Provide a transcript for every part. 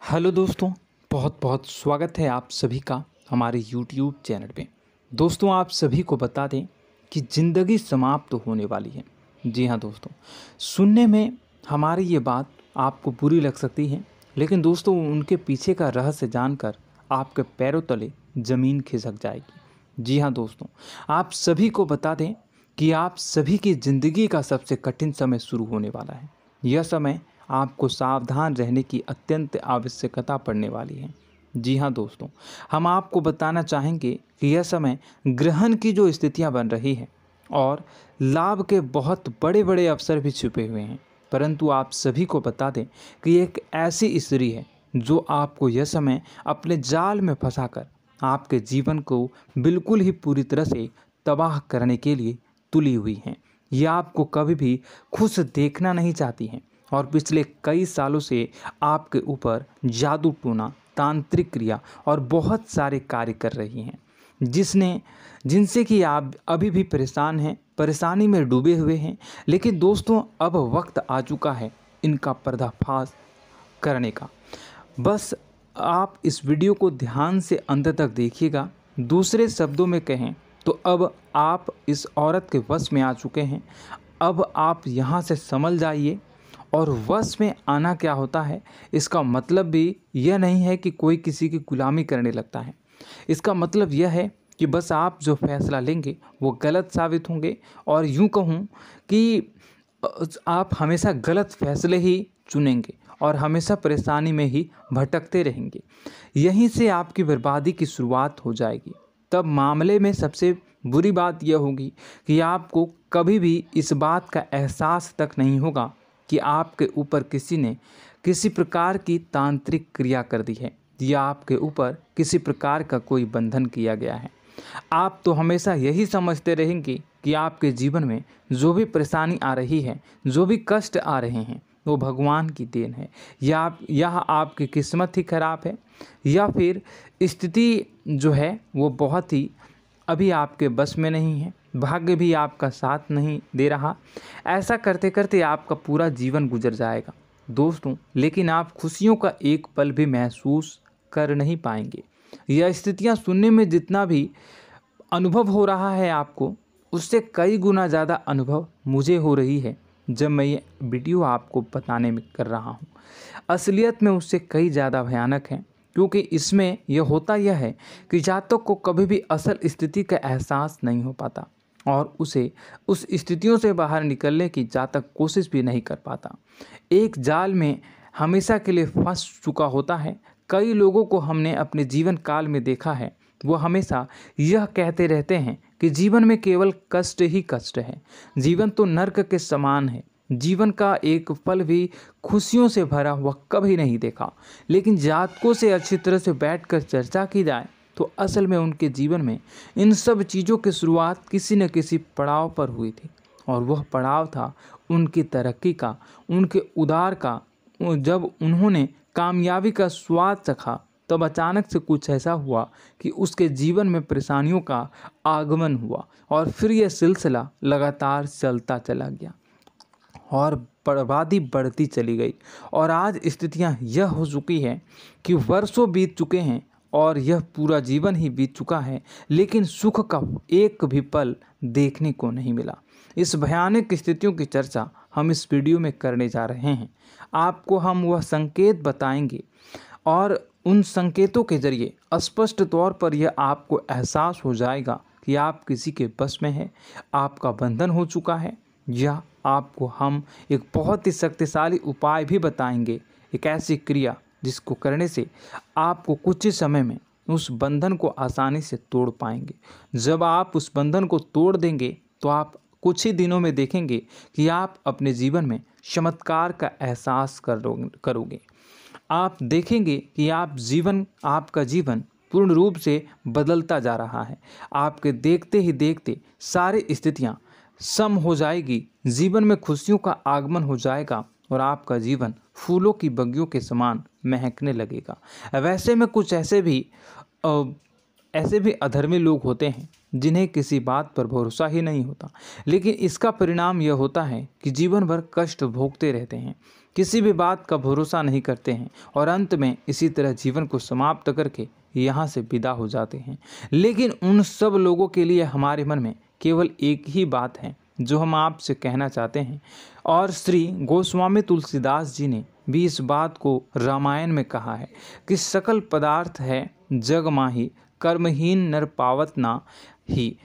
Hello दोस्तों, बहुत बहुत स्वागत है आप सभी का हमारे यूट्यूब चैनल पे। दोस्तों, आप सभी को बता दें कि ज़िंदगी समाप्त होने वाली है। जी हाँ दोस्तों, सुनने में हमारी ये बात आपको बुरी लग सकती है, लेकिन दोस्तों उनके पीछे का रहस्य जानकर आपके पैरों तले ज़मीन खिसक जाएगी। जी हाँ दोस्तों, आप सभी को बता दें कि आप सभी की ज़िंदगी का सबसे कठिन समय शुरू होने वाला है। यह समय आपको सावधान रहने की अत्यंत आवश्यकता पड़ने वाली है। जी हाँ दोस्तों, हम आपको बताना चाहेंगे कि यह समय ग्रहण की जो स्थितियाँ बन रही हैं और लाभ के बहुत बड़े बड़े अवसर भी छुपे हुए हैं, परंतु आप सभी को बता दें कि एक ऐसी स्त्री है जो आपको यह समय अपने जाल में फंसाकर आपके जीवन को बिल्कुल ही पूरी तरह से तबाह करने के लिए तुली हुई हैं। यह आपको कभी भी खुश देखना नहीं चाहती हैं और पिछले कई सालों से आपके ऊपर जादू टोना, तांत्रिक क्रिया और बहुत सारे कार्य कर रही हैं, जिनसे कि आप अभी भी परेशान हैं, परेशानी में डूबे हुए हैं। लेकिन दोस्तों, अब वक्त आ चुका है इनका पर्दाफाश करने का। बस आप इस वीडियो को ध्यान से अंत तक देखिएगा। दूसरे शब्दों में कहें तो अब आप इस औरत के वश में आ चुके हैं। अब आप यहाँ से संभल जाइए। और वश में आना क्या होता है, इसका मतलब भी यह नहीं है कि कोई किसी की गुलामी करने लगता है। इसका मतलब यह है कि बस आप जो फैसला लेंगे वो गलत साबित होंगे, और यूँ कहूँ कि आप हमेशा गलत फैसले ही चुनेंगे और हमेशा परेशानी में ही भटकते रहेंगे। यहीं से आपकी बर्बादी की शुरुआत हो जाएगी। तब मामले में सबसे बुरी बात यह होगी कि आपको कभी भी इस बात का एहसास तक नहीं होगा कि आपके ऊपर किसी ने किसी प्रकार की तांत्रिक क्रिया कर दी है या आपके ऊपर किसी प्रकार का कोई बंधन किया गया है। आप तो हमेशा यही समझते रहेंगे कि आपके जीवन में जो भी परेशानी आ रही है, जो भी कष्ट आ रहे हैं, वो भगवान की देन है, या आपकी किस्मत ही खराब है, या फिर स्थिति जो है वो बहुत ही अभी आपके बस में नहीं है, भाग्य भी आपका साथ नहीं दे रहा। ऐसा करते करते आपका पूरा जीवन गुजर जाएगा दोस्तों, लेकिन आप खुशियों का एक पल भी महसूस कर नहीं पाएंगे। यह स्थितियां सुनने में जितना भी अनुभव हो रहा है आपको, उससे कई गुना ज़्यादा अनुभव मुझे हो रही है जब मैं ये वीडियो आपको बताने में कर रहा हूँ। असलियत में उससे कई ज़्यादा भयानक है, क्योंकि इसमें यह होता यह है कि जातक को कभी भी असल स्थिति का एहसास नहीं हो पाता और उसे उस स्थितियों से बाहर निकलने की जातक कोशिश भी नहीं कर पाता। एक जाल में हमेशा के लिए फंस चुका होता है। कई लोगों को हमने अपने जीवन काल में देखा है, वो हमेशा यह कहते रहते हैं कि जीवन में केवल कष्ट ही कष्ट है, जीवन तो नर्क के समान है, जीवन का एक पल भी खुशियों से भरा हुआ कभी नहीं देखा। लेकिन जातकों से अच्छी तरह से बैठकर चर्चा की जाए तो असल में उनके जीवन में इन सब चीज़ों की शुरुआत किसी न किसी पड़ाव पर हुई थी, और वह पड़ाव था उनकी तरक्की का, उनके उदार का। जब उन्होंने कामयाबी का स्वाद चखा, तब अचानक से कुछ ऐसा हुआ कि उसके जीवन में परेशानियों का आगमन हुआ, और फिर यह सिलसिला लगातार चलता चला गया और बर्बादी बढ़ती चली गई। और आज स्थितियां यह हो चुकी है कि वर्षों बीत चुके हैं और यह पूरा जीवन ही बीत चुका है, लेकिन सुख का एक भी पल देखने को नहीं मिला। इस भयानक स्थितियों की चर्चा हम इस वीडियो में करने जा रहे हैं। आपको हम वह संकेत बताएंगे और उन संकेतों के जरिए स्पष्ट तौर पर यह आपको एहसास हो जाएगा कि आप किसी के बस में हैं, आपका बंधन हो चुका है, या आपको हम एक बहुत ही शक्तिशाली उपाय भी बताएंगे, एक ऐसी क्रिया जिसको करने से आपको कुछ ही समय में उस बंधन को आसानी से तोड़ पाएंगे। जब आप उस बंधन को तोड़ देंगे तो आप कुछ ही दिनों में देखेंगे कि आप अपने जीवन में चमत्कार का एहसास करोगे। आप देखेंगे कि आपका जीवन पूर्ण रूप से बदलता जा रहा है। आपके देखते ही देखते सारी स्थितियां सम हो जाएगी, जीवन में खुशियों का आगमन हो जाएगा और आपका जीवन फूलों की बगियों के समान महकने लगेगा। वैसे में कुछ ऐसे भी अधर्मी लोग होते हैं जिन्हें किसी बात पर भरोसा ही नहीं होता, लेकिन इसका परिणाम यह होता है कि जीवन भर कष्ट भोगते रहते हैं, किसी भी बात का भरोसा नहीं करते हैं और अंत में इसी तरह जीवन को समाप्त करके यहाँ से विदा हो जाते हैं। लेकिन उन सब लोगों के लिए हमारे मन में केवल एक ही बात है जो हम आपसे कहना चाहते हैं, और श्री गोस्वामी तुलसीदास जी ने भी इस बात को रामायण में कहा है कि सकल पदार्थ है जग माही, कर्महीन नर पावत ना ही।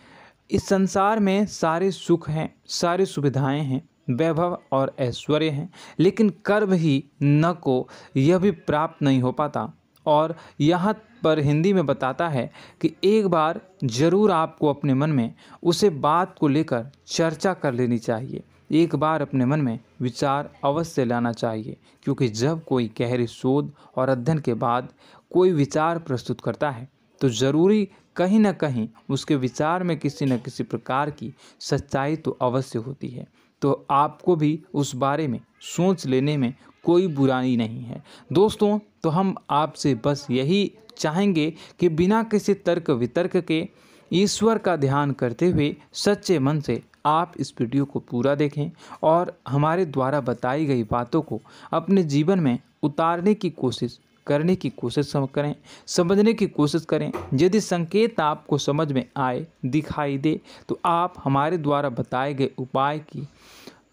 इस संसार में सारे सुख हैं, सारी सुविधाएं हैं, वैभव और ऐश्वर्य हैं, लेकिन कर्म ही न को यह भी प्राप्त नहीं हो पाता। और यहाँ पर हिंदी में बताता है कि एक बार ज़रूर आपको अपने मन में उसे बात को लेकर चर्चा कर लेनी चाहिए, एक बार अपने मन में विचार अवश्य लाना चाहिए, क्योंकि जब कोई गहरी शोध और अध्ययन के बाद कोई विचार प्रस्तुत करता है तो ज़रूरी कहीं न कहीं उसके विचार में किसी न किसी प्रकार की सच्चाई तो अवश्य होती है। तो आपको भी उस बारे में सोच लेने में कोई बुराई नहीं है। दोस्तों, तो हम आपसे बस यही चाहेंगे कि बिना किसी तर्क वितर्क के ईश्वर का ध्यान करते हुए सच्चे मन से आप इस वीडियो को पूरा देखें और हमारे द्वारा बताई गई बातों को अपने जीवन में उतारने की कोशिश करने की कोशिश करें, समझने की कोशिश करें। यदि संकेत आपको समझ में आए, दिखाई दे, तो आप हमारे द्वारा बताए गए उपाय की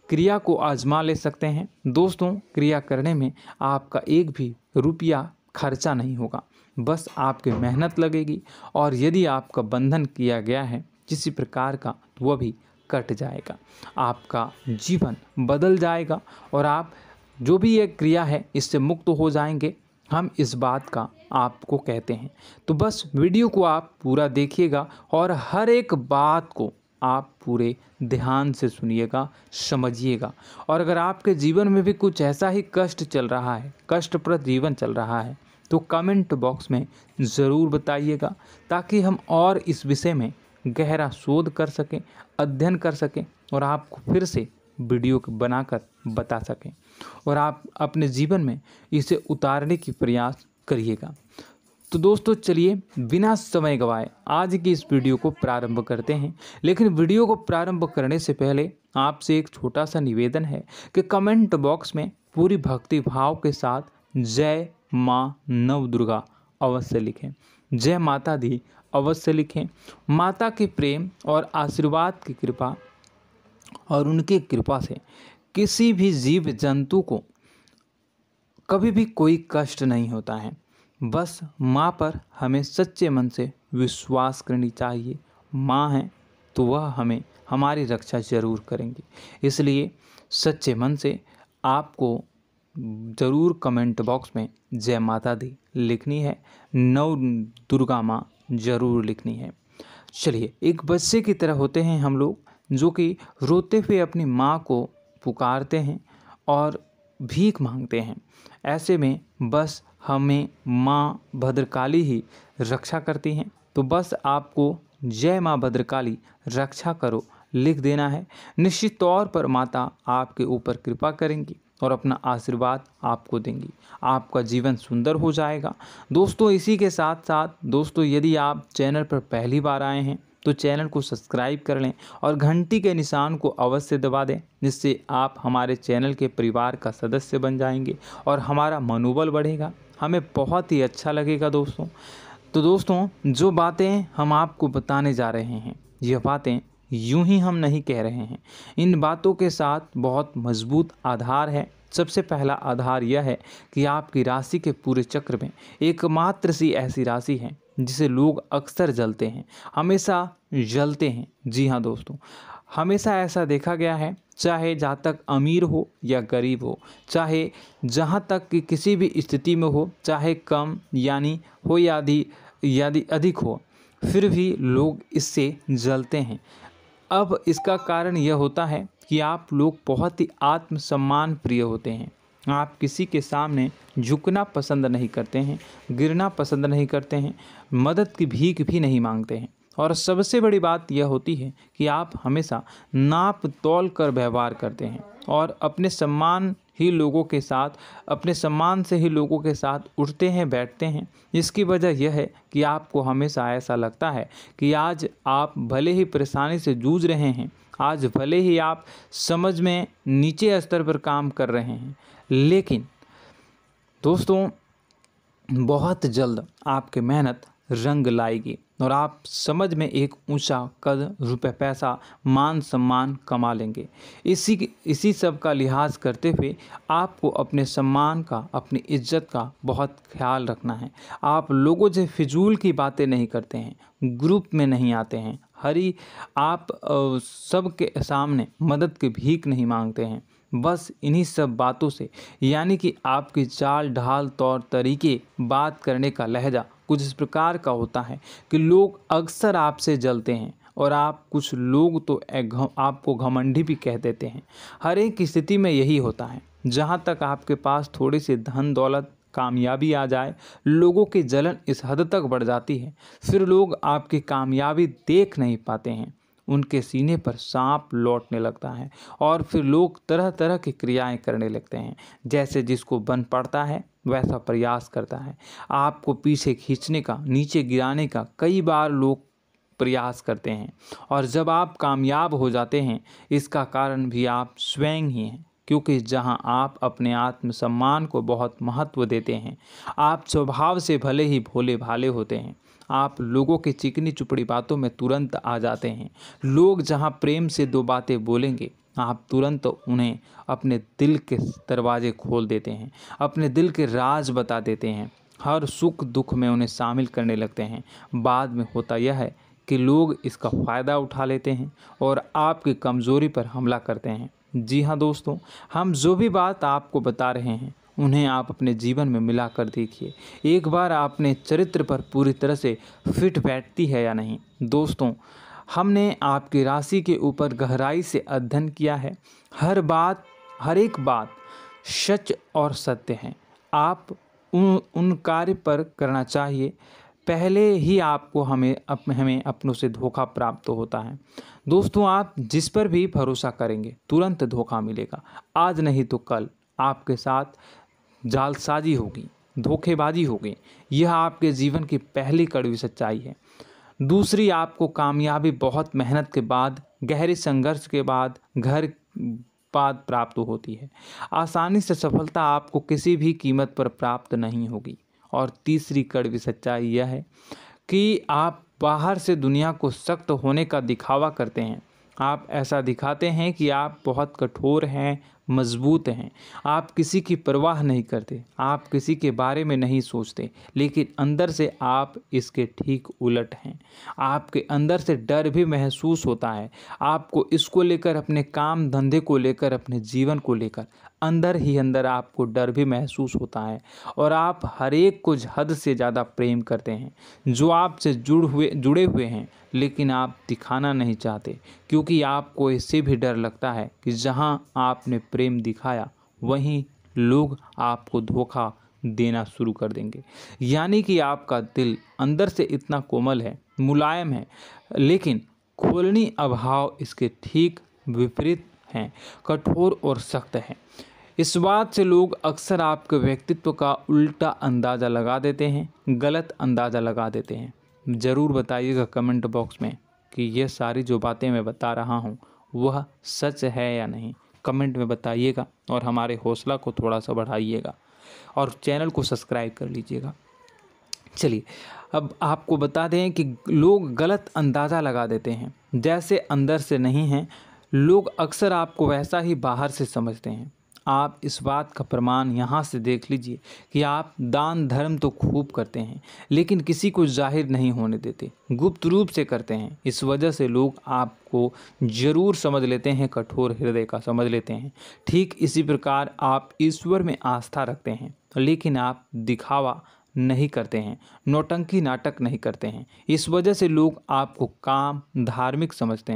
क्रिया को आजमा ले सकते हैं। दोस्तों, क्रिया करने में आपका एक भी रुपया खर्चा नहीं होगा, बस आपकी मेहनत लगेगी, और यदि आपका बंधन किया गया है किसी प्रकार का तो वह भी कट जाएगा, आपका जीवन बदल जाएगा और आप जो भी ये क्रिया है इससे मुक्त हो जाएंगे। हम इस बात का आपको कहते हैं। तो बस वीडियो को आप पूरा देखिएगा और हर एक बात को आप पूरे ध्यान से सुनिएगा, समझिएगा। और अगर आपके जीवन में भी कुछ ऐसा ही कष्ट चल रहा है, कष्टप्रद जीवन चल रहा है, तो कमेंट बॉक्स में ज़रूर बताइएगा, ताकि हम और इस विषय में गहरा शोध कर सकें, अध्ययन कर सकें और आपको फिर से वीडियो बनाकर बता सकें और आप अपने जीवन में इसे उतारने की प्रयास करिएगा। तो दोस्तों, चलिए बिना समय गवाए आज की इस वीडियो को प्रारंभ करते हैं। लेकिन वीडियो को प्रारंभ करने से पहले आपसे एक छोटा सा निवेदन है कि कमेंट बॉक्स में पूरी भक्ति भाव के साथ जय माँ नव दुर्गा अवश्य लिखें, जय माता दी अवश्य लिखें। माता के प्रेम और आशीर्वाद की कृपा और उनकी कृपा से किसी भी जीव जंतु को कभी भी कोई कष्ट नहीं होता है। बस माँ पर हमें सच्चे मन से विश्वास करनी चाहिए। माँ है तो वह हमें हमारी रक्षा जरूर करेंगी। इसलिए सच्चे मन से आपको ज़रूर कमेंट बॉक्स में जय माता दी लिखनी है, नव दुर्गा माँ ज़रूर लिखनी है। चलिए, एक बच्चे की तरह होते हैं हम लोग, जो कि रोते हुए अपनी माँ को पुकारते हैं और भीख मांगते हैं। ऐसे में बस हमें माँ भद्रकाली ही रक्षा करती हैं। तो बस आपको जय माँ भद्रकाली रक्षा करो लिख देना है। निश्चित तौर पर माता आपके ऊपर कृपा करेंगी और अपना आशीर्वाद आपको देंगी, आपका जीवन सुंदर हो जाएगा। दोस्तों, इसी के साथ साथ दोस्तों, यदि आप चैनल पर पहली बार आए हैं तो चैनल को सब्सक्राइब कर लें और घंटी के निशान को अवश्य दबा दें, जिससे आप हमारे चैनल के परिवार का सदस्य बन जाएंगे और हमारा मनोबल बढ़ेगा, हमें बहुत ही अच्छा लगेगा दोस्तों। तो दोस्तों, जो बातें हम आपको बताने जा रहे हैं, यह बातें यूं ही हम नहीं कह रहे हैं, इन बातों के साथ बहुत मजबूत आधार है। सबसे पहला आधार यह है कि आपकी राशि के पूरे चक्र में एकमात्र सी ऐसी राशि है जिसे लोग अक्सर जलते हैं, हमेशा जलते हैं। जी हाँ दोस्तों, हमेशा ऐसा देखा गया है, चाहे जातक अमीर हो या गरीब हो, चाहे जहाँ तक कि किसी भी स्थिति में हो, चाहे कम यानी हो या अधिक हो, फिर भी लोग इससे जलते हैं। अब इसका कारण यह होता है कि आप लोग बहुत ही आत्मसम्मान प्रिय होते हैं। आप किसी के सामने झुकना पसंद नहीं करते हैं, गिरना पसंद नहीं करते हैं, मदद की भीख भी नहीं मांगते हैं। और सबसे बड़ी बात यह होती है कि आप हमेशा नाप तोल कर व्यवहार करते हैं और अपने सम्मान ही लोगों के साथ, अपने सम्मान से ही लोगों के साथ उठते हैं, बैठते हैं। इसकी वजह यह है कि आपको हमेशा ऐसा लगता है कि आज आप भले ही परेशानी से जूझ रहे हैं, आज भले ही आप समझ में नीचे स्तर पर काम कर रहे हैं, लेकिन दोस्तों बहुत जल्द आपकी मेहनत रंग लाएगी और आप समझ में एक ऊंचा कद, रुपए, पैसा, मान सम्मान कमा लेंगे। इसी सब का लिहाज करते हुए आपको अपने सम्मान का, अपनी इज्जत का बहुत ख्याल रखना है। आप लोगों से फिजूल की बातें नहीं करते हैं, ग्रुप में नहीं आते हैं, आप सबके सामने मदद की भीख नहीं मांगते हैं। बस इन्हीं सब बातों से, यानी कि आपकी चाल ढाल, तौर तरीके, बात करने का लहजा कुछ इस प्रकार का होता है कि लोग अक्सर आपसे जलते हैं और कुछ लोग तो आपको घमंडी भी कह देते हैं। हर एक स्थिति में यही होता है। जहाँ तक आपके पास थोड़ी सी धन दौलत, कामयाबी आ जाए, लोगों की जलन इस हद तक बढ़ जाती है, फिर लोग आपकी कामयाबी देख नहीं पाते हैं, उनके सीने पर सांप लौटने लगता है और फिर लोग तरह तरह की क्रियाएं करने लगते हैं। जैसे जिसको बन पड़ता है वैसा प्रयास करता है। आपको पीछे खींचने का, नीचे गिराने का कई बार लोग प्रयास करते हैं और जब आप कामयाब हो जाते हैं, इसका कारण भी आप स्वयं ही हैं। क्योंकि जहां आप अपने आत्मसम्मान को बहुत महत्व देते हैं, आप स्वभाव से भले ही भोले भाले होते हैं, आप लोगों की चिकनी चुपड़ी बातों में तुरंत आ जाते हैं। लोग जहां प्रेम से दो बातें बोलेंगे, आप तुरंत उन्हें अपने दिल के दरवाजे खोल देते हैं, अपने दिल के राज बता देते हैं, हर सुख दुख में उन्हें शामिल करने लगते हैं। बाद में होता यह है कि लोग इसका फ़ायदा उठा लेते हैं और आपकी कमज़ोरी पर हमला करते हैं। जी हाँ दोस्तों, हम जो भी बात आपको बता रहे हैं उन्हें आप अपने जीवन में मिला कर देखिए। एक बार आपने चरित्र पर पूरी तरह से फिट बैठती है या नहीं। दोस्तों, हमने आपकी राशि के ऊपर गहराई से अध्ययन किया है। हर एक बात सच और सत्य है। आप उन कार्य पर करना चाहिए, पहले ही आपको हमें अपनों से धोखा प्राप्त होता है। दोस्तों, आप जिस पर भी भरोसा करेंगे तुरंत धोखा मिलेगा। आज नहीं तो कल आपके साथ जालसाजी होगी, धोखेबाजी होगी। यह आपके जीवन की पहली कड़वी सच्चाई है। दूसरी, आपको कामयाबी बहुत मेहनत के बाद, गहरे संघर्ष के बाद प्राप्त होती है। आसानी से सफलता आपको किसी भी कीमत पर प्राप्त नहीं होगी। और तीसरी कड़वी सच्चाई यह है कि आप बाहर से दुनिया को सख्त होने का दिखावा करते हैं। आप ऐसा दिखाते हैं कि आप बहुत कठोर हैं, मजबूत हैं, आप किसी की परवाह नहीं करते, आप किसी के बारे में नहीं सोचते, लेकिन अंदर से आप इसके ठीक उलट हैं। आपके अंदर से डर भी महसूस होता है। आपको इसको लेकर, अपने काम धंधे को लेकर, अपने जीवन को लेकर अंदर ही अंदर आपको डर भी महसूस होता है और आप हर एक को हद से ज़्यादा प्रेम करते हैं, जो आपसे जुड़े हुए हैं, लेकिन आप दिखाना नहीं चाहते, क्योंकि आपको इससे भी डर लगता है कि जहां आपने प्रेम दिखाया वहीं लोग आपको धोखा देना शुरू कर देंगे। यानी कि आपका दिल अंदर से इतना कोमल है, मुलायम है, लेकिन खोलनी अभाव इसके ठीक विपरीत हैं, कठोर और सख्त है। इस बात से लोग अक्सर आपके व्यक्तित्व का उल्टा अंदाज़ा लगा देते हैं, गलत अंदाज़ा लगा देते हैं। ज़रूर बताइएगा कमेंट बॉक्स में कि ये सारी जो बातें मैं बता रहा हूँ वह सच है या नहीं। कमेंट में बताइएगा और हमारे हौसला को थोड़ा सा बढ़ाइएगा और चैनल को सब्सक्राइब कर लीजिएगा। चलिए, अब आपको बता दें कि लोग गलत अंदाज़ा लगा देते हैं। जैसे अंदर से नहीं हैं, लोग अक्सर आपको वैसा ही बाहर से समझते हैं। आप इस बात का प्रमाण यहाँ से देख लीजिए कि आप दान धर्म तो खूब करते हैं, लेकिन किसी को जाहिर नहीं होने देते, गुप्त रूप से करते हैं। इस वजह से लोग आपको ज़रूर समझ लेते हैं, कठोर हृदय का समझ लेते हैं। ठीक इसी प्रकार आप ईश्वर में आस्था रखते हैं, लेकिन आप दिखावा नहीं करते हैं, नौटंकी नाटक नहीं करते हैं। इस वजह से लोग आपको कम धार्मिक समझते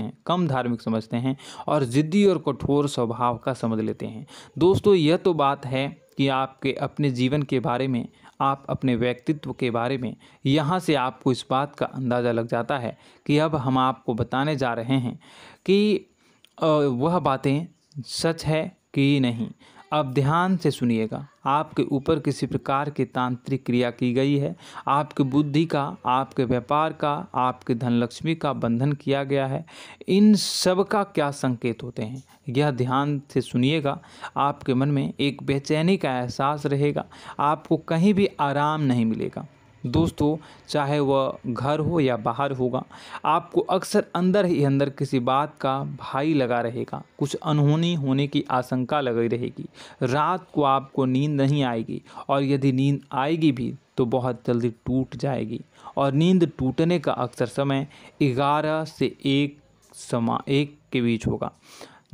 हैं और ज़िद्दी और कठोर स्वभाव का समझ लेते हैं। दोस्तों, यह तो बात है कि आपके अपने जीवन के बारे में, आप अपने व्यक्तित्व के बारे में, यहाँ से आपको इस बात का अंदाज़ा लग जाता है कि अब हम आपको बताने जा रहे हैं कि वह बातें सच है कि नहीं। अब ध्यान से सुनिएगा। आपके ऊपर किसी प्रकार की तांत्रिक क्रिया की गई है, आपकी बुद्धि का, आपके व्यापार का, आपके धन लक्ष्मी का बंधन किया गया है। इन सब का क्या संकेत होते हैं, यह ध्यान से सुनिएगा। आपके मन में एक बेचैनी का एहसास रहेगा, आपको कहीं भी आराम नहीं मिलेगा। दोस्तों, चाहे वह घर हो या बाहर होगा, आपको अक्सर अंदर ही अंदर किसी बात का भय लगा रहेगा, कुछ अनहोनी होने की आशंका लगी रहेगी। रात को आपको नींद नहीं आएगी, और यदि नींद आएगी भी तो बहुत जल्दी टूट जाएगी। और नींद टूटने का अक्सर समय 11 से 1 के बीच होगा।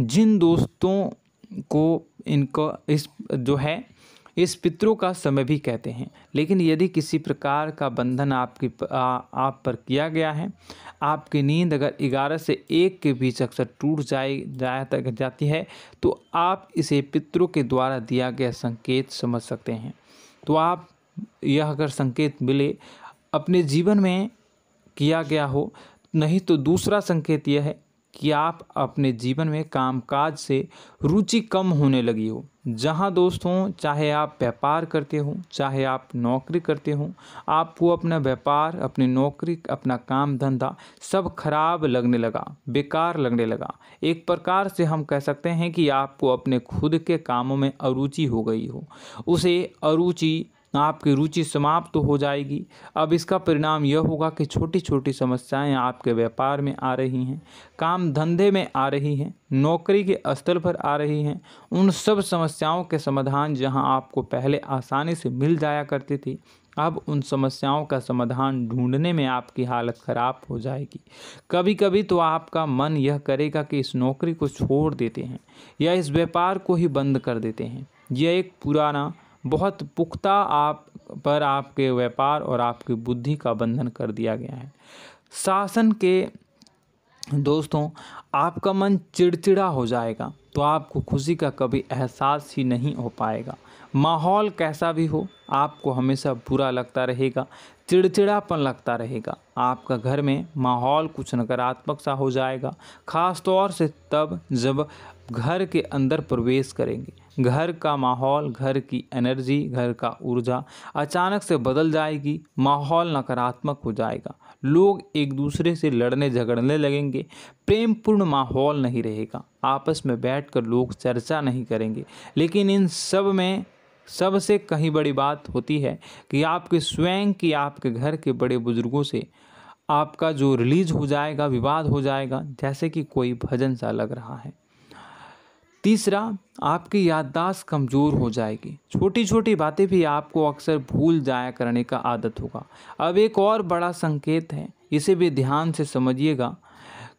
जिन दोस्तों को इस पितरों का समय भी कहते हैं। लेकिन यदि किसी प्रकार का बंधन आप पर किया गया है, आपकी नींद अगर 11 से 1 के बीच अक्सर टूट जाती है, तो आप इसे पितरों के द्वारा दिया गया संकेत समझ सकते हैं। तो आप यह अगर संकेत मिले अपने जीवन में किया गया हो, नहीं तो दूसरा संकेत यह है कि आप अपने जीवन में कामकाज से रुचि कम होने लगी हो। जहां दोस्तों, चाहे आप व्यापार करते हो, चाहे आप नौकरी करते हो, आपको अपना व्यापार, अपनी नौकरी, अपना काम धंधा सब खराब लगने लगा, बेकार लगने लगा। एक प्रकार से हम कह सकते हैं कि आपको अपने खुद के कामों में अरुचि हो गई हो। उसे अरुचि, आपकी रुचि समाप्त हो जाएगी। अब इसका परिणाम यह होगा कि छोटी छोटी समस्याएं आपके व्यापार में आ रही हैं, काम धंधे में आ रही हैं, नौकरी के स्थल पर आ रही हैं। उन सब समस्याओं के समाधान जहां आपको पहले आसानी से मिल जाया करती थी, अब उन समस्याओं का समाधान ढूंढने में आपकी हालत ख़राब हो जाएगी। कभी कभी तो आपका मन यह करेगा कि इस नौकरी को छोड़ देते हैं या इस व्यापार को ही बंद कर देते हैं। यह एक पुराना, बहुत पुख्ता आप पर आपके व्यापार और आपकी बुद्धि का बंधन कर दिया गया है। शासन के दोस्तों, आपका मन चिड़चिड़ा हो जाएगा, तो आपको खुशी का कभी एहसास ही नहीं हो पाएगा। माहौल कैसा भी हो, आपको हमेशा बुरा लगता रहेगा, चिड़चिड़ापन लगता रहेगा। आपका घर में माहौल कुछ नकारात्मक सा हो जाएगा, ख़ास तौर से तब जब घर के अंदर प्रवेश करेंगे। घर का माहौल, घर की एनर्जी, घर का ऊर्जा अचानक से बदल जाएगी, माहौल नकारात्मक हो जाएगा। लोग एक दूसरे से लड़ने झगड़ने लगेंगे, प्रेमपूर्ण माहौल नहीं रहेगा, आपस में बैठकर लोग चर्चा नहीं करेंगे। लेकिन इन सब में सबसे कहीं बड़ी बात होती है कि आपके स्वयं की, आपके घर के बड़े बुजुर्गों से आपका जो रिलीज हो जाएगा, विवाद हो जाएगा, जैसे कि कोई भजन सा लग रहा है। तीसरा, आपकी याददाश्त कमज़ोर हो जाएगी, छोटी छोटी बातें भी आपको अक्सर भूल जाया करने का आदत होगा। अब एक और बड़ा संकेत है, इसे भी ध्यान से समझिएगा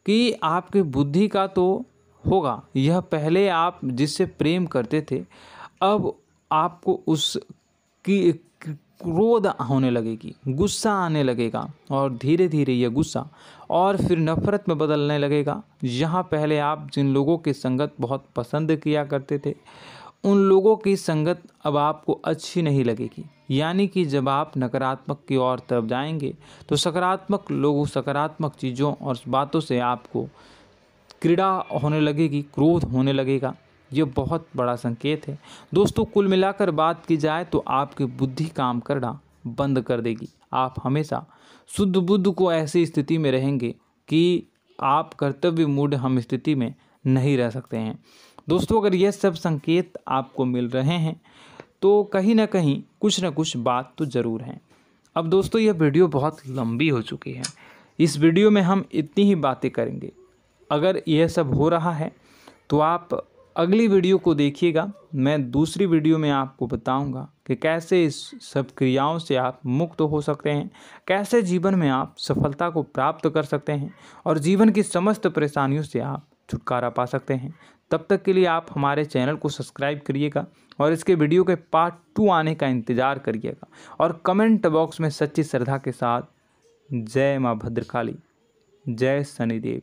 कि आपकी बुद्धि का तो होगा, यह पहले आप जिससे प्रेम करते थे, अब आपको उसकी क्रोध होने लगेगी, गुस्सा आने लगेगा, और धीरे धीरे यह गुस्सा और फिर नफरत में बदलने लगेगा। यहाँ पहले आप जिन लोगों की संगत बहुत पसंद किया करते थे, उन लोगों की संगत अब आपको अच्छी नहीं लगेगी। यानी कि जब आप नकारात्मक की ओर तरफ जाएंगे, तो सकारात्मक लोगों, सकारात्मक चीज़ों और बातों से आपको क्रीड़ा होने लगेगी, क्रोध होने लगेगा। ये बहुत बड़ा संकेत है दोस्तों। कुल मिलाकर बात की जाए तो आपकी बुद्धि काम करना बंद कर देगी। आप हमेशा शुद्ध बुद्ध को ऐसी स्थिति में रहेंगे कि आप कर्तव्य मूढ़ हम स्थिति में नहीं रह सकते हैं। दोस्तों, अगर यह सब संकेत आपको मिल रहे हैं तो कहीं ना कहीं कुछ ना कुछ बात तो ज़रूर है। अब दोस्तों, यह वीडियो बहुत लंबी हो चुकी है, इस वीडियो में हम इतनी ही बातें करेंगे। अगर यह सब हो रहा है तो आप अगली वीडियो को देखिएगा। मैं दूसरी वीडियो में आपको बताऊंगा कि कैसे इस सब क्रियाओं से आप मुक्त हो सकते हैं, कैसे जीवन में आप सफलता को प्राप्त कर सकते हैं और जीवन की समस्त परेशानियों से आप छुटकारा पा सकते हैं। तब तक के लिए आप हमारे चैनल को सब्सक्राइब करिएगा और इसके वीडियो के पार्ट 2 आने का इंतज़ार करिएगा। और कमेंट बॉक्स में सच्ची श्रद्धा के साथ जय माँ भद्रकाली, जय शनिदेव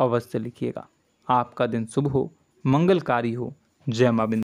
अवश्य लिखिएगा। आपका दिन शुभ हो, मंगलकारी हो। जय माँ।